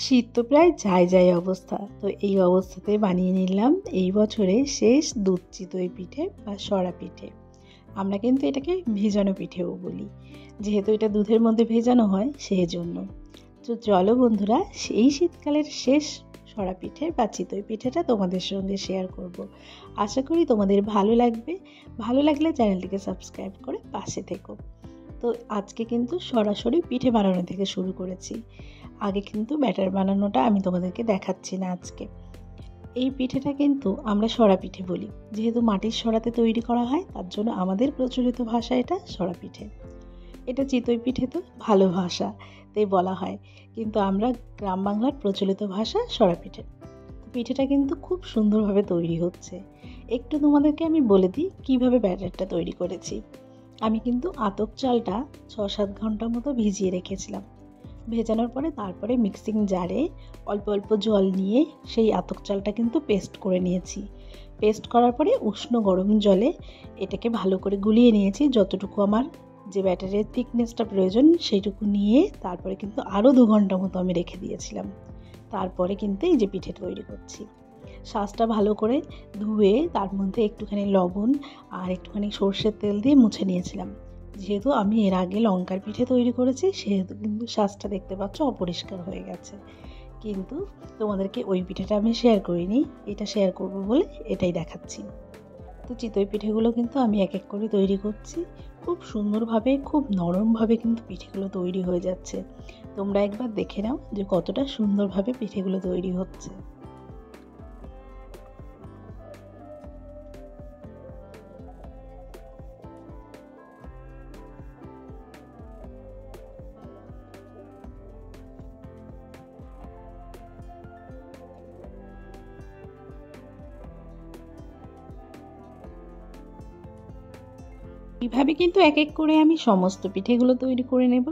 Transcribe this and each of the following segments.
শীত তো প্রায় যাই যাই অবস্থা, তো এই অবস্থাতে বানিয়ে নিলাম এই বছরে শেষ দুধ চিতই পিঠে বা সরা পিঠে। আমরা কিন্তু এটাকে ভেজানো পিঠেও বলি, যেহেতু এটা দুধের মধ্যে ভেজানো হয় সেই জন্য। তো চলো বন্ধুরা, এই শীতকালের শেষ সরা পিঠে বা চিতই পিঠেটা তোমাদের সঙ্গে শেয়ার করব। আশা করি তোমাদের ভালো লাগবে। ভালো লাগলে চ্যানেলটিকে সাবস্ক্রাইব করে পাশে থেকো। তো আজকে কিন্তু সরাসরি পিঠে বানানো থেকে শুরু করেছি। আগে কিন্তু ব্যাটার বানানোটা আমি তোমাদেরকে দেখাচ্ছি না আজকে। এই পিঠেটা কিন্তু আমরা সরা পিঠে বলি, যেহেতু মাটির সরাতে তৈরি করা হয় তার জন্য আমাদের প্রচলিত ভাষা এটা সরা পিঠে। এটা চিতই পিঠে তো ভালো ভাষা তাই বলা হয়, কিন্তু আমরা গ্রাম বাংলার প্রচলিত ভাষা সরা পিঠে। পিঠেটা কিন্তু খুব সুন্দরভাবে তৈরি হচ্ছে। একটু তোমাদেরকে আমি বলে দিই কীভাবে ব্যাটারটা তৈরি করেছি। আমি কিন্তু আতপ চালটা 6-7 ঘন্টার মতো ভিজিয়ে রেখেছিলাম। ভেজানোর পরে তারপরে মিক্সিং জারে অল্প অল্প জল নিয়ে সেই আতপ চালটা কিন্তু পেস্ট করে নিয়েছি। পেস্ট করার পরে উষ্ণ গরম জলে এটাকে ভালো করে গুলিয়ে নিয়েছি, যতটুকু আমার যে ব্যাটারের থিকনেসটা প্রয়োজন সেইটুকু নিয়ে তারপরে কিন্তু আরও 2 ঘন্টা মতো আমি রেখে দিয়েছিলাম। তারপরে কিন্তু এই যে পিঠে তৈরি করছি। শাঁসটা ভালো করে ধুয়ে তার মধ্যে একটুখানি লবণ আর একটুখানি সর্ষের তেল দিয়ে মুছে নিয়েছিলাম। যেহেতু আমি এর আগে লঙ্কার পিঠে তৈরি করেছি সেহেতু কিন্তু শাঁসটা দেখতে পাচ্ছ অপরিষ্কার হয়ে গেছে, কিন্তু তোমাদেরকে ওই পিঠেটা আমি শেয়ার করিনি, এটা শেয়ার করব বলে এটাই দেখাচ্ছি। তো চিতই পিঠেগুলো কিন্তু আমি এক এক করে তৈরি করছি। খুব সুন্দরভাবে খুব নরমভাবে কিন্তু পিঠেগুলো তৈরি হয়ে যাচ্ছে। তোমরা একবার দেখে নাও যে কতটা সুন্দরভাবে পিঠেগুলো তৈরি হচ্ছে। এইভাবে কিন্তু এক এক করে আমি সমস্ত পিঠেগুলো তৈরি করে নেব।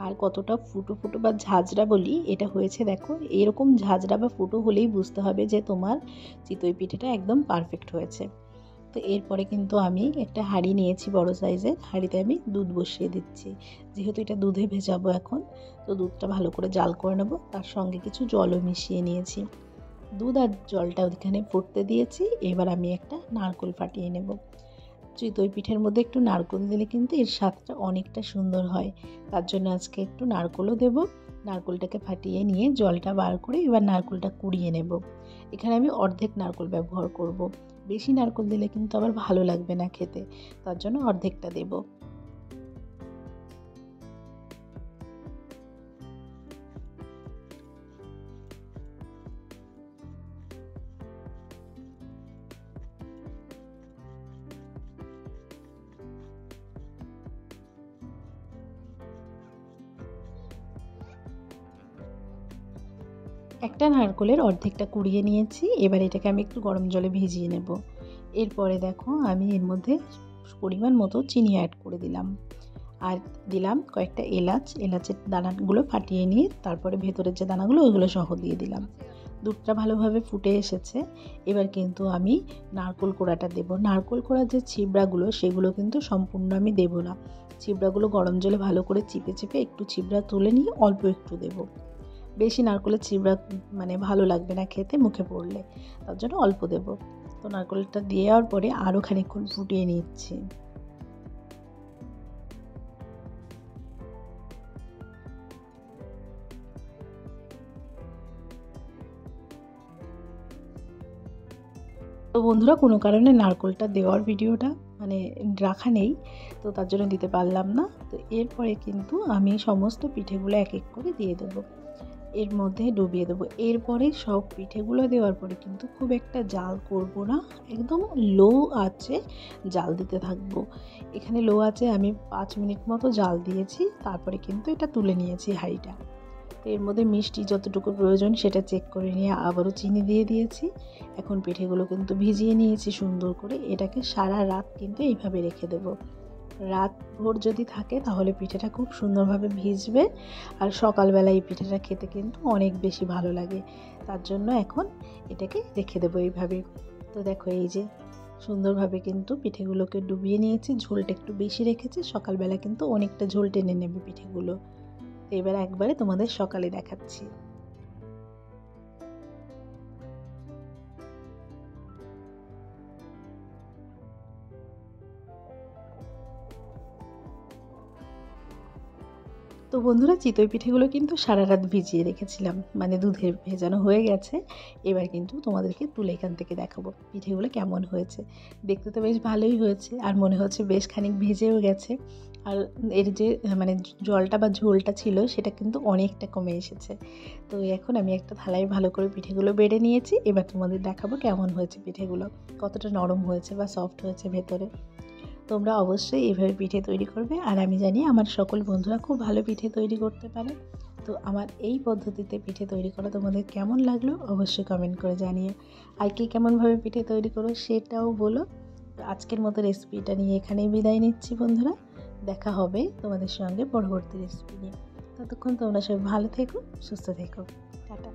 আর কতটা ফুটো ফুটো বা ঝাঁঝরা বলি এটা হয়েছে দেখো, এরকম ঝাঁঝরা বা ফুটো হলেই বুঝতে হবে যে তোমার চিতই পিঠেটা একদম পারফেক্ট হয়েছে। তো এরপরে কিন্তু আমি একটা হাঁড়ি নিয়েছি, বড় সাইজের হাঁড়িতে আমি দুধ বসিয়ে দিচ্ছি। যেহেতু এটা দুধে ভেজাবো এখন, তো দুধটা ভালো করে জাল করে নেব। তার সঙ্গে কিছু জলও মিশিয়ে নিয়েছি। দুধ আর জলটা ওখানে ফুটতে দিয়েছি। এবার আমি একটা নারকেল ফাটিয়ে নেব। চিতই পিঠের মধ্যে একটু নারকেল দিলে কিন্তু এর স্বাদটা অনেকটা সুন্দর হয়। তার জন্য আজকে একটু নারকেলও দেব। নারকেলটাকে ফাটিয়ে নিয়ে জলটা বার করে এবার নারকেলটা কুড়িয়ে নেব। এখানে আমি অর্ধেক নারকেল ব্যবহার করব। বেশি নারকেল দিলে কিন্তু আবার ভালো লাগবে না খেতে, তার জন্য অর্ধেকটা দেব। একটা নারকেলের অর্ধেকটা কুড়িয়ে নিয়েছি। এবার এটাকে আমি একটু গরম জলে ভিজিয়ে নেব। এরপরে দেখো আমি এর মধ্যে পরিমাণ মতো চিনি অ্যাড করে দিলাম। আর দিলাম কয়েকটা এলাচের দানাগুলো ফাটিয়ে নিয়ে তারপরে ভেতরের যে দানাগুলো ওইগুলো সহ দিয়ে দিলাম। দুধটা ভালোভাবে ফুটে এসেছে। এবার কিন্তু আমি নারকেল কোড়াটা দেব। নারকেল কোড়ার যে ছিবড়াগুলো সেগুলো কিন্তু সম্পূর্ণ আমি দেব না। ছিবড়াগুলো গরম জলে ভালো করে চিপে চিপে একটু ছিবড়া তুলে নিয়ে অল্প একটু দেব। বেশি নারকেলের চিবড়া মানে ভালো লাগবে না খেতে মুখে পড়লে, তার জন্য অল্প দেব। তো নারকেলটা দেওয়ার পরে আরও খানিকক্ষণ ফুটিয়ে নিচ্ছি। তো বন্ধুরা, কোনো কারণে নারকেলটা দেওয়ার ভিডিওটা মানে রাখা নেই, তো তার জন্য দিতে পারলাম না। তো এরপরে কিন্তু আমি সমস্ত পিঠেগুলো এক এক করে দিয়ে দেবো, এর মধ্যে ডুবিয়ে দেবো। এরপরে সব পিঠেগুলো দেওয়ার পরে কিন্তু খুব একটা জাল করব না, একদম লো আঁচে জাল দিতে থাকবো। এখানে লো আঁচে আমি 5 মিনিট মতো জাল দিয়েছি, তারপরে কিন্তু এটা তুলে নিয়েছি হাঁড়িটা। এর মধ্যে মিষ্টি যতটুকু প্রয়োজন সেটা চেক করে নিয়ে আবারও চিনি দিয়ে দিয়েছি। এখন পিঠেগুলো কিন্তু ভিজিয়ে নিয়েছি সুন্দর করে। এটাকে সারা রাত কিন্তু এইভাবে রেখে দেবো। রাত ভোর যদি থাকে তাহলে পিঠেটা খুব সুন্দরভাবে ভিজবে, আর সকালবেলা এই পিঠেটা খেতে কিন্তু অনেক বেশি ভালো লাগে। তার জন্য এখন এটাকে রেখে দেবো এইভাবে। তো দেখো এই যে সুন্দরভাবে কিন্তু পিঠেগুলোকে ডুবিয়ে নিয়েছি। ঝোলটা একটু বেশি রেখেছি, সকালবেলা কিন্তু অনেকটা ঝোল টেনে নেবে পিঠেগুলো। তো এবার একবারে তোমাদের সকালে দেখাচ্ছি। তো বন্ধুরা, চিতই পিঠেগুলো কিন্তু সারা রাত ভিজিয়ে রেখেছিলাম, মানে দুধে ভেজানো হয়ে গেছে। এবার কিন্তু তোমাদেরকে তুলে এখান থেকে দেখাবো পিঠেগুলো কেমন হয়েছে। দেখতে তো বেশ ভালোই হয়েছে, আর মনে হচ্ছে বেশ খানিক ভেজেও গেছে। আর এর যে মানে জলটা বা ঝোলটা ছিল সেটা কিন্তু অনেকটা কমে এসেছে। তো এখন আমি একটা থালায় ভালো করে পিঠেগুলো বেড়ে নিয়েছি। এবার তোমাদের দেখাবো কেমন হয়েছে পিঠেগুলো, কতটা নরম হয়েছে বা সফট হয়েছে ভেতরে। তোমরা অবশ্যই এইভাবে পিঠে তৈরি করবে, আর আমি জানি আমার সকল বন্ধুরা খুব ভালো পিঠে তৈরি করতে পারে। তো আমার এই পদ্ধতিতে পিঠে তৈরি করা তোমাদের কেমন লাগলো অবশ্যই কমেন্ট করে জানিও। আর কে কেমনভাবে পিঠে তৈরি করো সেটাও বলো। তো আজকের মতো রেসিপিটা নিয়ে এখানেই বিদায় নিচ্ছি বন্ধুরা। দেখা হবে তোমাদের সঙ্গে পরবর্তী রেসিপি নিয়ে। ততক্ষণ তোমরা সবাই ভালো থেকো, সুস্থ থেকো। টাটা।